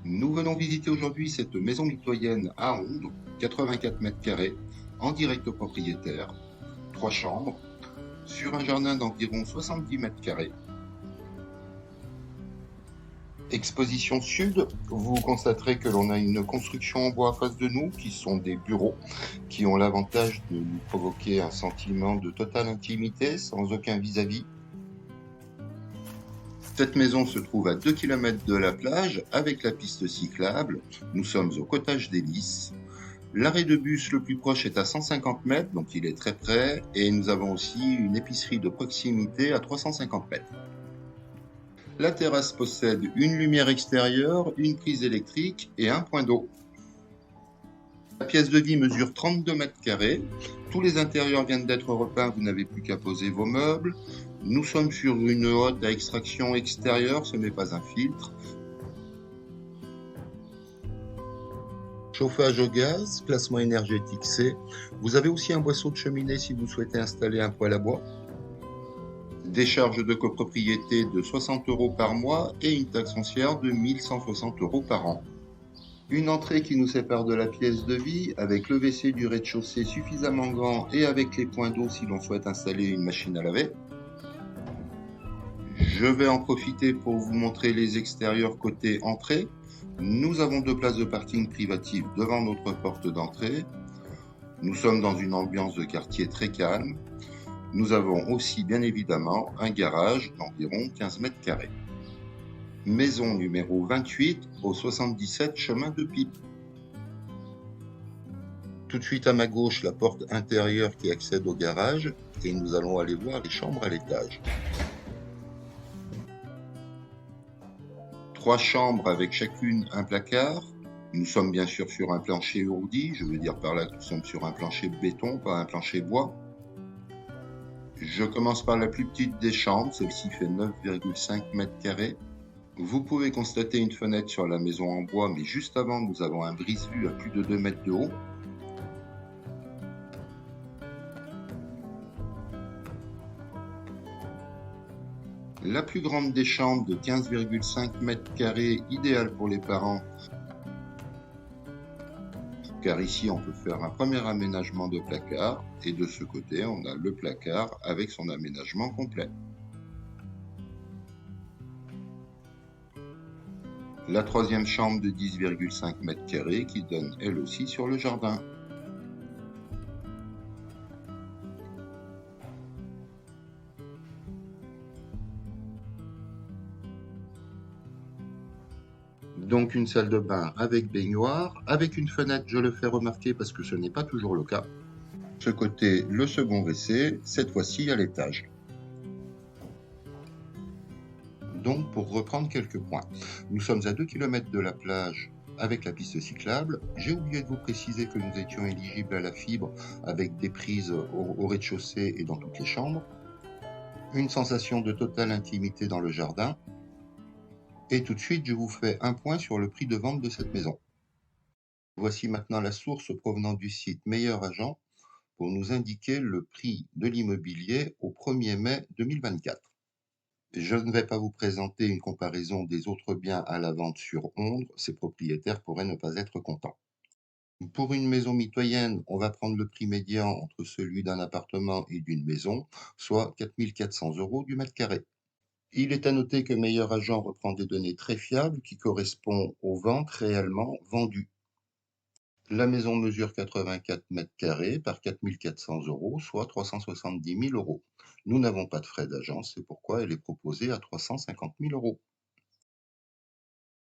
Nous venons visiter aujourd'hui cette maison mitoyenne à Ondres, 84 mètres carrés, en direct au propriétaire, 3 chambres, sur un jardin d'environ 70 mètres carrés. Exposition sud, vous constaterez que l'on a une construction en bois en face de nous, qui sont des bureaux, qui ont l'avantage de nous provoquer un sentiment de totale intimité, sans aucun vis-à-vis. Cette maison se trouve à 2 km de la plage, avec la piste cyclable. Nous sommes au Cottage des Lys. L'arrêt de bus le plus proche est à 150 mètres, donc il est très près, et nous avons aussi une épicerie de proximité à 350 mètres. La terrasse possède une lumière extérieure, une prise électrique et un point d'eau. La pièce de vie mesure 32 mètres carrés. Tous les intérieurs viennent d'être repeints, vous n'avez plus qu'à poser vos meubles. Nous sommes sur une hotte à extraction extérieure, ce n'est pas un filtre. Chauffage au gaz, classement énergétique C. Vous avez aussi un boisseau de cheminée si vous souhaitez installer un poêle à bois. Décharge de copropriété de 60 € par mois et une taxe foncière de 1160 € par an. Une entrée qui nous sépare de la pièce de vie, avec le WC du rez-de-chaussée suffisamment grand et avec les points d'eau si l'on souhaite installer une machine à laver. Je vais en profiter pour vous montrer les extérieurs côté entrée. Nous avons 2 places de parking privatives devant notre porte d'entrée. Nous sommes dans une ambiance de quartier très calme. Nous avons aussi bien évidemment un garage d'environ 15 mètres carrés. Maison numéro 28 au 77 chemin de Pipe. Tout de suite à ma gauche, la porte intérieure qui accède au garage et nous allons aller voir les chambres à l'étage. 3 chambres avec chacune un placard. Nous sommes bien sûr sur un plancher ourdi, je veux dire par là que nous sommes sur un plancher béton, pas un plancher bois. Je commence par la plus petite des chambres, celle-ci fait 9,5 mètres carrés. Vous pouvez constater une fenêtre sur la maison en bois, mais juste avant, nous avons un brise-vue à plus de 2 mètres de haut. La plus grande des chambres de 15,5 mètres carrés, idéale pour les parents, car ici on peut faire un premier aménagement de placard, et de ce côté on a le placard avec son aménagement complet. La troisième chambre de 10,5 mètres carrés qui donne elle aussi sur le jardin. Donc une salle de bain avec baignoire, avec une fenêtre, je le fais remarquer parce que ce n'est pas toujours le cas. Ce côté, le second WC, cette fois-ci à l'étage. Donc pour reprendre quelques points, nous sommes à 2 km de la plage avec la piste cyclable. J'ai oublié de vous préciser que nous étions éligibles à la fibre avec des prises au rez-de-chaussée et dans toutes les chambres. Une sensation de totale intimité dans le jardin. Et tout de suite, je vous fais un point sur le prix de vente de cette maison. Voici maintenant la source provenant du site Meilleur Agent pour nous indiquer le prix de l'immobilier au 1er mai 2024. Je ne vais pas vous présenter une comparaison des autres biens à la vente sur Ondres, ces propriétaires pourraient ne pas être contents. Pour une maison mitoyenne, on va prendre le prix médian entre celui d'un appartement et d'une maison, soit 4 400 € du mètre carré. Il est à noter que Meilleur Agent reprend des données très fiables qui correspondent aux ventes réellement vendues. La maison mesure 84 mètres carrés par 4 400 €, soit 370 000 €. Nous n'avons pas de frais d'agence, c'est pourquoi elle est proposée à 350 000 €.